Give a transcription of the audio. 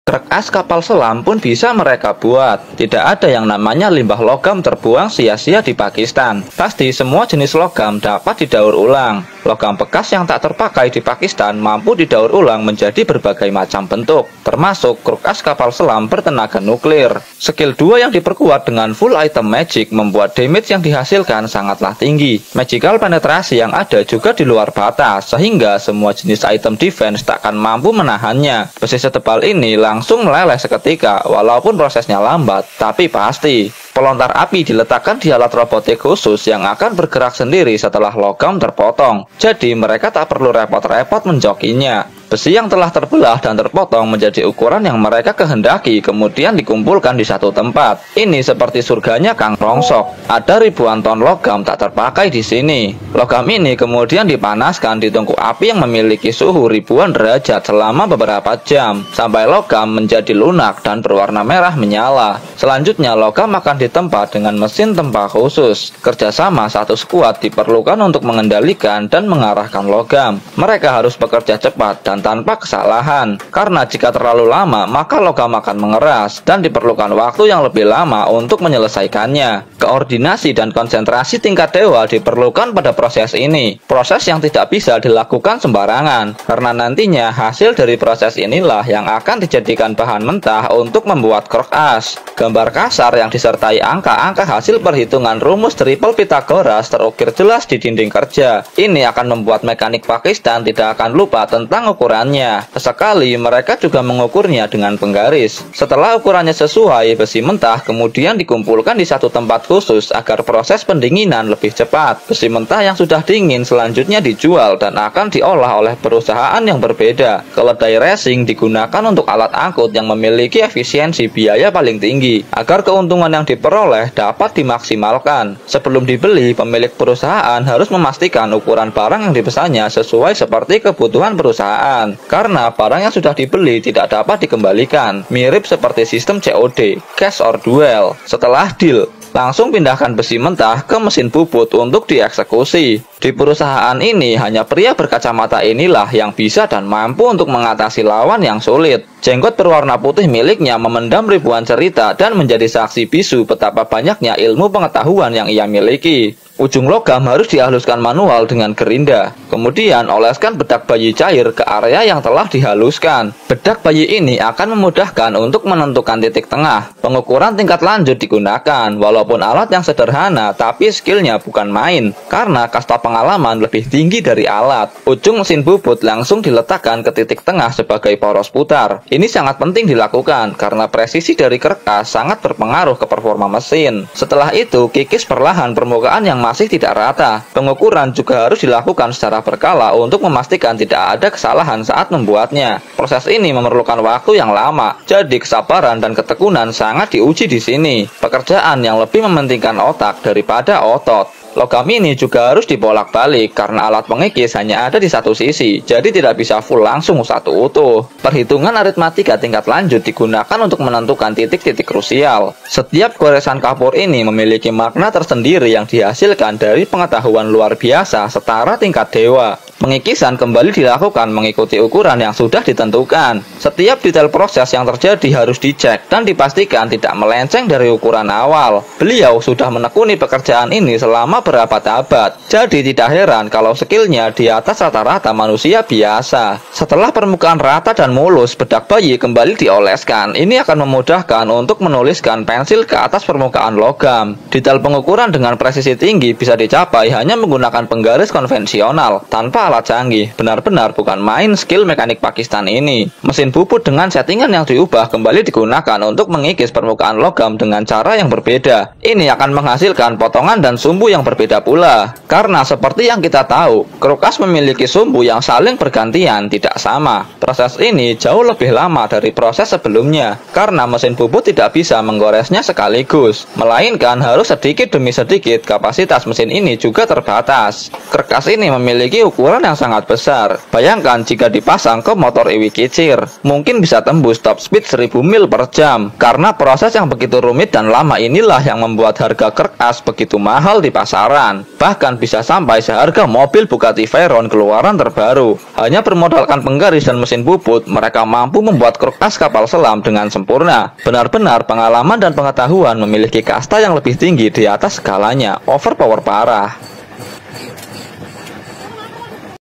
Kerkas kapal selam pun bisa mereka buat. Tidak ada yang namanya limbah logam terbuang sia-sia di Pakistan. Pasti semua jenis logam dapat didaur ulang. Logam bekas yang tak terpakai di Pakistan mampu didaur ulang menjadi berbagai macam bentuk, termasuk kerkas kapal selam bertenaga nuklir. Skill 2 yang diperkuat dengan full item magic membuat damage yang dihasilkan sangatlah tinggi. Magical penetrasi yang ada juga di luar batas, sehingga semua jenis item defense takkan mampu menahannya. Besi setebal ini langsung meleleh seketika, walaupun prosesnya lambat, tapi pasti. Pelontar api diletakkan di alat robotik khusus yang akan bergerak sendiri setelah logam terpotong. Jadi mereka tak perlu repot-repot menjokinya. Besi yang telah terbelah dan terpotong menjadi ukuran yang mereka kehendaki, kemudian dikumpulkan di satu tempat. Ini seperti surganya Kang Rongsok. Ada ribuan ton logam tak terpakai di sini. Logam ini kemudian dipanaskan di tungku api yang memiliki suhu ribuan derajat selama beberapa jam, sampai logam menjadi lunak dan berwarna merah menyala. Selanjutnya logam akan ditempa dengan mesin tempa khusus. Kerjasama satu skuad diperlukan untuk mengendalikan dan mengarahkan logam. Mereka harus bekerja cepat dan tanpa kesalahan, karena jika terlalu lama maka logam akan mengeras dan diperlukan waktu yang lebih lama untuk menyelesaikannya. Koordinasi dan konsentrasi tingkat dewa diperlukan pada proses ini, proses yang tidak bisa dilakukan sembarangan, karena nantinya hasil dari proses inilah yang akan dijadikan bahan mentah untuk membuat kerkas. Gambar kasar yang disertai angka-angka hasil perhitungan rumus triple Pythagoras terukir jelas di dinding kerja. Ini akan membuat mekanik Pakistan tidak akan lupa tentang ukurannya. Sesekali mereka juga mengukurnya dengan penggaris. Setelah ukurannya sesuai, besi mentah kemudian dikumpulkan di satu tempat khusus agar proses pendinginan lebih cepat. Besi mentah yang sudah dingin selanjutnya dijual dan akan diolah oleh perusahaan yang berbeda. Keledai racing digunakan untuk alat angkut yang memiliki efisiensi biaya paling tinggi, agar keuntungan yang diperoleh dapat dimaksimalkan. Sebelum dibeli, pemilik perusahaan harus memastikan ukuran barang yang dipesannya sesuai seperti kebutuhan perusahaan, karena barang yang sudah dibeli tidak dapat dikembalikan. Mirip seperti sistem COD, cash or duel. Setelah deal, langsung pindahkan besi mentah ke mesin bubut untuk dieksekusi. Di perusahaan ini, hanya pria berkacamata inilah yang bisa dan mampu untuk mengatasi lawan yang sulit. Jenggot berwarna putih miliknya memendam ribuan cerita dan menjadi saksi bisu betapa banyaknya ilmu pengetahuan yang ia miliki. Ujung logam harus dihaluskan manual dengan gerinda. Kemudian oleskan bedak bayi cair ke area yang telah dihaluskan. Bedak bayi ini akan memudahkan untuk menentukan titik tengah. Pengukuran tingkat lanjut digunakan, walaupun alat yang sederhana, tapi skillnya bukan main, karena kasta pengalaman lebih tinggi dari alat. Ujung mesin bubut langsung diletakkan ke titik tengah sebagai poros putar. Ini sangat penting dilakukan, karena presisi dari kerkas sangat berpengaruh ke performa mesin. Setelah itu, kikis perlahan permukaan yang masih tidak rata. Pengukuran juga harus dilakukan secara berkala untuk memastikan tidak ada kesalahan saat membuatnya. Proses ini memerlukan waktu yang lama, jadi kesabaran dan ketekunan sangat diuji di sini. Pekerjaan yang lebih mementingkan otak daripada otot. Logam ini juga harus dibolak-balik karena alat pengikis hanya ada di satu sisi, jadi tidak bisa full langsung satu utuh. Perhitungan aritmatika tingkat lanjut digunakan untuk menentukan titik-titik krusial. Setiap goresan kapur ini memiliki makna tersendiri yang dihasilkan dari pengetahuan luar biasa setara tingkat dewa. Pengikisan kembali dilakukan mengikuti ukuran yang sudah ditentukan. Setiap detail proses yang terjadi harus dicek dan dipastikan tidak melenceng dari ukuran awal. Beliau sudah menekuni pekerjaan ini selama berabad-abad, jadi tidak heran kalau skillnya di atas rata-rata manusia biasa. Setelah permukaan rata dan mulus, bedak bayi kembali dioleskan. Ini akan memudahkan untuk menuliskan pensil ke atas permukaan logam. Detail pengukuran dengan presisi tinggi bisa dicapai hanya menggunakan penggaris konvensional tanpa alat canggih. Benar-benar bukan main skill mekanik Pakistan ini. Mesin bubut dengan settingan yang diubah kembali digunakan untuk mengikis permukaan logam dengan cara yang berbeda. Ini akan menghasilkan potongan dan sumbu yang berbeda pula. Karena seperti yang kita tahu, kerkas memiliki sumbu yang saling bergantian, tidak sama. Proses ini jauh lebih lama dari proses sebelumnya, karena mesin bubut tidak bisa menggoresnya sekaligus, melainkan harus sedikit demi sedikit. Kapasitas mesin ini juga terbatas. Kerkas ini memiliki ukuran kecepatan yang sangat besar. Bayangkan jika dipasang ke motor Iwi Kicir, mungkin bisa tembus top speed 1000 mil per jam. Karena proses yang begitu rumit dan lama inilah yang membuat harga Kirk As begitu mahal di pasaran. Bahkan bisa sampai seharga mobil Bugatti Veyron keluaran terbaru. Hanya bermodalkan penggaris dan mesin bubut, mereka mampu membuat Kirk As kapal selam dengan sempurna. Benar-benar pengalaman dan pengetahuan memiliki kasta yang lebih tinggi di atas segalanya. Overpower parah.